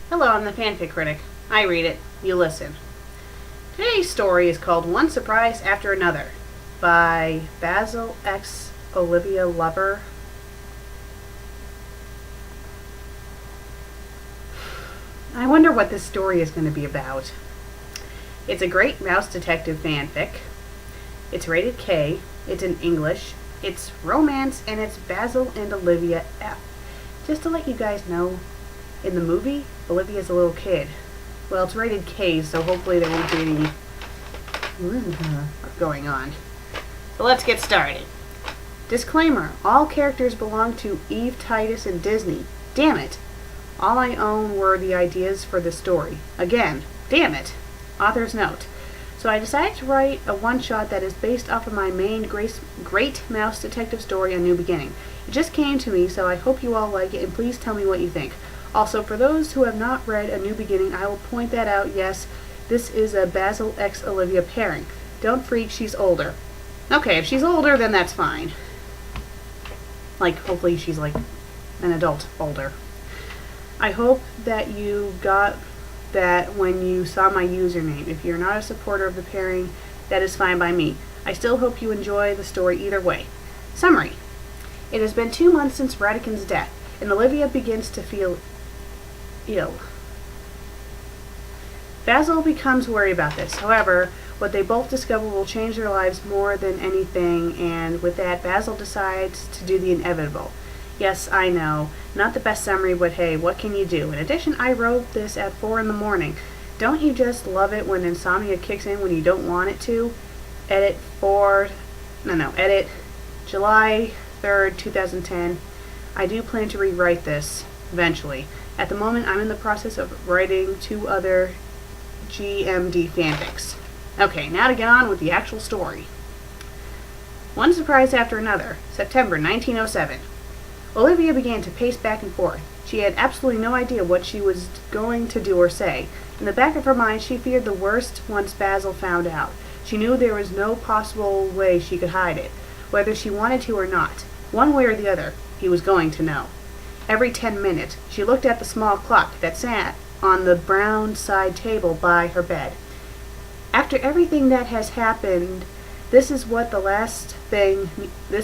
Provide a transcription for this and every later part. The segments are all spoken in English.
Hello, I'm the FanFic Critic. I read it, you listen. Today's story is called One Surprise After Another by Basil X Olivia Lover. I wonder what this story is going to be about. It's a great mouse detective fanfic. It's rated K. It's in English. It's romance, and it's Basil and Olivia F. Just to let you guys know, in the movie, Olivia's a little kid. Well, it's rated K, so hopefully there won't be any going on. So let's get started. Disclaimer, all characters belong to Eve Titus and Disney. Damn it. All I own were the ideas for the story. Again, damn it. Author's note. So I decided to write a one-shot that is based off of my main great mouse detective story, A New Beginning. It just came to me, so I hope you all like it, and please tell me what you think. Also, for those who have not read A New Beginning, I will point that out. Yes, this is a Basil X Olivia pairing. Don't freak, she's older. Okay, if she's older, then that's fine. Like, hopefully she's like an adult older. I hope that you got that when you saw my username. If you're not a supporter of the pairing, that is fine by me. I still hope you enjoy the story either way. Summary. It has been 2 months since Radican's death, and Olivia begins to feel ill. Basil becomes worried about this. However, what they both discover will change their lives more than anything, and with that, Basil decides to do the inevitable. Yes, I know. Not the best summary, but hey, what can you do? In addition, I wrote this at 4 in the morning. Don't you just love it when insomnia kicks in when you don't want it to? Edit July 3rd, 2010. I do plan to rewrite this eventually. At the moment, I'm in the process of writing 2 other GMD fanfics. Okay, now to get on with the actual story. One surprise after another. September 1907. Olivia began to pace back and forth. She had absolutely no idea what she was going to do or say. In the back of her mind, she feared the worst once Basil found out. She knew there was no possible way she could hide it, whether she wanted to or not. One way or the other, he was going to know. Every 10 minutes, she looked at the small clock that sat on the brown side table by her bed. After everything that has happened, this was the last thing neither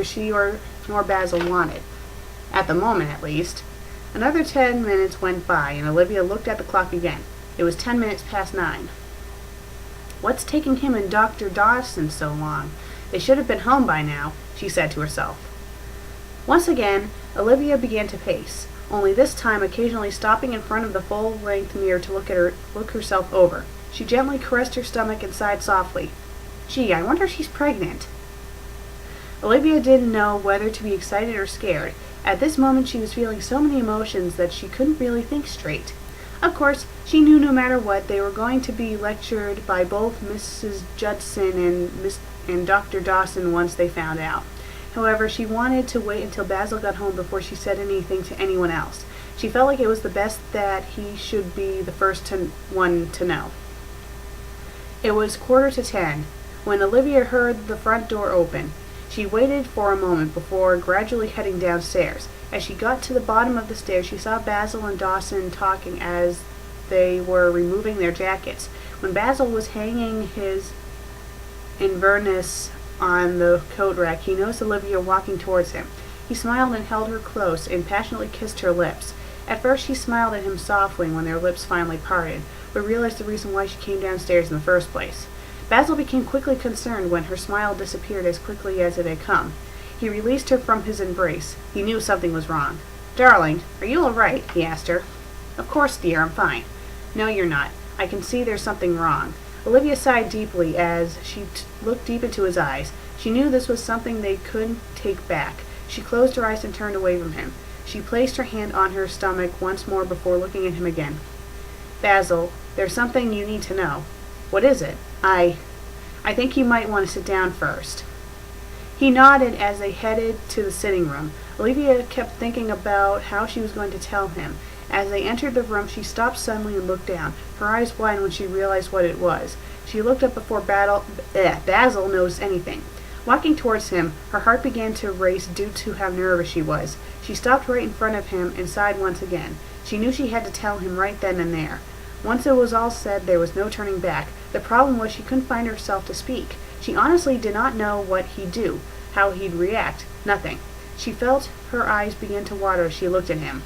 she nor Basil wanted. At the moment, at least. Another 10 minutes went by, and Olivia looked at the clock again. It was 10 minutes past 9. What's taking him and Dr. Dawson so long? They should have been home by now, she said to herself. Once again, Olivia began to pace, only this time occasionally stopping in front of the full-length mirror to look herself over. She gently caressed her stomach and sighed softly. Gee, I wonder if she's pregnant. Olivia didn't know whether to be excited or scared. At this moment she was feeling so many emotions that she couldn't really think straight. Of course, she knew no matter what, they were going to be lectured by both Mrs. Judson and Dr. Dawson once they found out. However, she wanted to wait until Basil got home before she said anything to anyone else. She felt like it was the best that he should be the first one to know. It was 9:45 when Olivia heard the front door open. She waited for a moment before gradually heading downstairs. As she got to the bottom of the stairs, she saw Basil and Dawson talking as they were removing their jackets. When Basil was hanging his Inverness on the coat rack, he noticed Olivia walking towards him. He smiled and held her close and passionately kissed her lips. At first she smiled at him softly when their lips finally parted, but realized the reason why she came downstairs in the first place. Basil became quickly concerned when her smile disappeared as quickly as it had come. He released her from his embrace. He knew something was wrong. "Darling, are you all right?" he asked her. "Of course, dear, I'm fine." "No, you're not. I can see there's something wrong." Olivia sighed deeply as she looked deep into his eyes. She knew this was something they couldn't take back. She closed her eyes and turned away from him. She placed her hand on her stomach once more before looking at him again. "Basil, there's something you need to know." "What is it?" I think you might want to sit down first." He nodded as they headed to the sitting room. Olivia kept thinking about how she was going to tell him. As they entered the room, she stopped suddenly and looked down, her eyes wide when she realized what it was. She looked up before Basil noticed anything. Walking towards him, her heart began to race due to how nervous she was. She stopped right in front of him and sighed once again. She knew she had to tell him right then and there. Once it was all said, there was no turning back. The problem was she couldn't find herself to speak. She honestly did not know what he'd do, how he'd react. Nothing. She felt her eyes begin to water as she looked at him.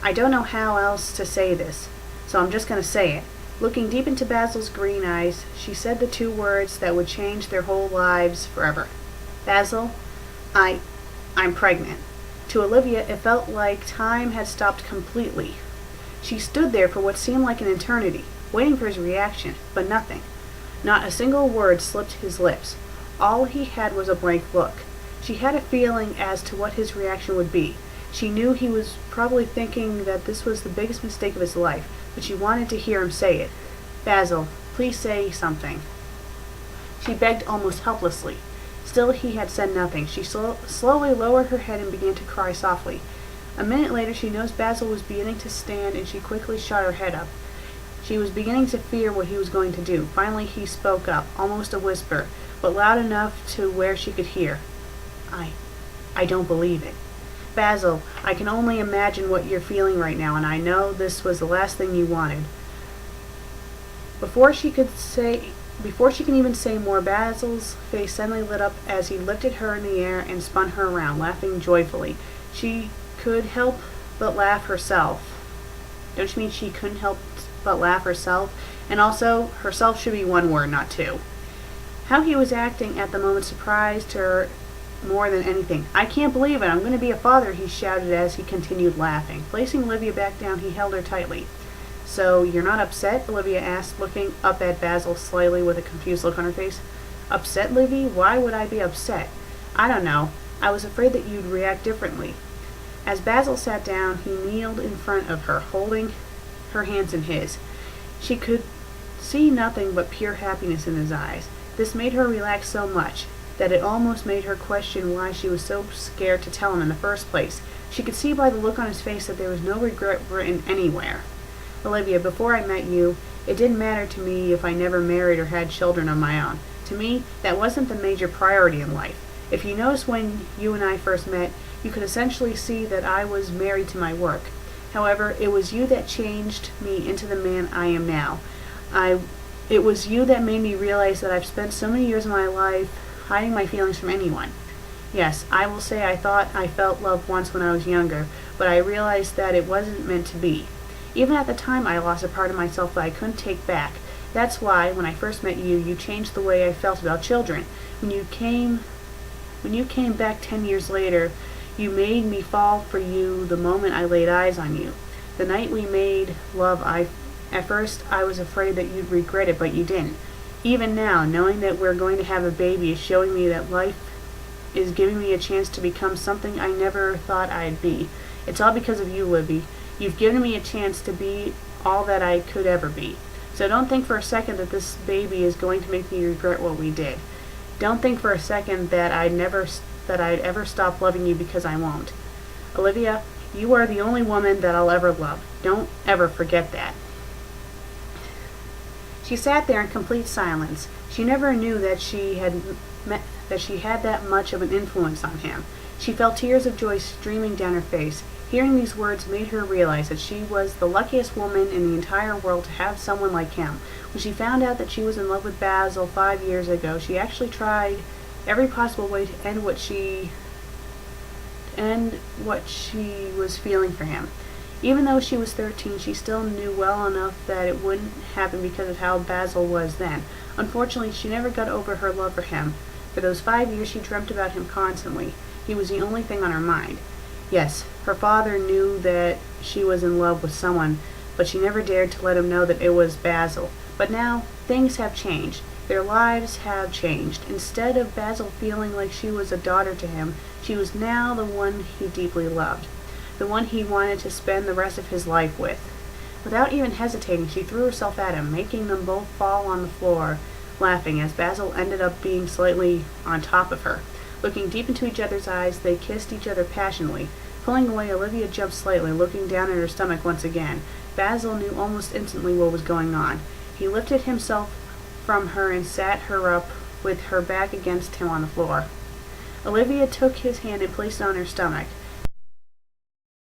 I don't know how else to say this, so I'm just going to say it. Looking deep into Basil's green eyes, she said the two words that would change their whole lives forever. Basil, I'm pregnant. To Olivia, it felt like time had stopped completely. She stood there for what seemed like an eternity, waiting for his reaction, but nothing. Not a single word slipped his lips. All he had was a blank look. She had a feeling as to what his reaction would be. She knew he was probably thinking that this was the biggest mistake of his life, but she wanted to hear him say it. Basil, please say something. She begged almost helplessly. Still he had said nothing. She slowly lowered her head and began to cry softly. A minute later she noticed Basil was beginning to stand, and she quickly shot her head up. She was beginning to fear what he was going to do. Finally he spoke up, almost a whisper, but loud enough to where she could hear. I don't believe it. Basil, I can only imagine what you're feeling right now, and I know this was the last thing you wanted. Before she can even say more, Basil's face suddenly lit up as he lifted her in the air and spun her around, laughing joyfully. She could help but laugh herself. Don't you mean she couldn't help but laugh herself? And also, herself should be one word, not two. How he was acting at the moment surprised her more than anything. I can't believe it. I'm going to be a father, he shouted as he continued laughing. Placing Olivia back down, he held her tightly. So, you're not upset? Olivia asked, looking up at Basil slyly with a confused look on her face. Upset, Livy? Why would I be upset? I don't know. I was afraid that you'd react differently. As Basil sat down, he kneeled in front of her, holding her hands in his. She could see nothing but pure happiness in his eyes. This made her relax so much that it almost made her question why she was so scared to tell him in the first place. She could see by the look on his face that there was no regret written anywhere. Olivia, before I met you, it didn't matter to me if I never married or had children of my own. To me, that wasn't the major priority in life. If you notice when you and I first met, you could essentially see that I was married to my work. However, it was you that changed me into the man I am now. It was you that made me realize that I've spent so many years of my life hiding my feelings from anyone. Yes, I will say I thought I felt love once when I was younger, but I realized that it wasn't meant to be. Even at the time I lost a part of myself that I couldn't take back. That's why, when I first met you, you changed the way I felt about children. When you came back 10 years later, you made me fall for you the moment I laid eyes on you. The night we made love, at first I was afraid that you'd regret it, but you didn't. Even now, knowing that we're going to have a baby is showing me that life is giving me a chance to become something I never thought I'd be. It's all because of you, Libby. You've given me a chance to be all that I could ever be. So don't think for a second that this baby is going to make me regret what we did. Don't think for a second that I'd ever stop loving you, because I won't. Olivia, you are the only woman that I'll ever love. Don't ever forget that. She sat there in complete silence. She never knew that she had that much of an influence on him. She felt tears of joy streaming down her face. Hearing these words made her realize that she was the luckiest woman in the entire world to have someone like him. When she found out that she was in love with Basil 5 years ago, she actually tried every possible way to end what she was feeling for him. Even though she was 13, she still knew well enough that it wouldn't happen because of how Basil was then. Unfortunately, she never got over her love for him. For those 5 years, she dreamt about him constantly. He was the only thing on her mind. Yes, her father knew that she was in love with someone, but she never dared to let him know that it was Basil. But now, things have changed. Their lives have changed. Instead of Basil feeling like she was a daughter to him, she was now the one he deeply loved. The one he wanted to spend the rest of his life with. Without even hesitating, she threw herself at him, making them both fall on the floor, laughing as Basil ended up being slightly on top of her. Looking deep into each other's eyes, they kissed each other passionately. Pulling away, Olivia jumped slightly, looking down at her stomach once again. Basil knew almost instantly what was going on. He lifted himself from her and sat her up with her back against him on the floor. Olivia took his hand and placed it on her stomach.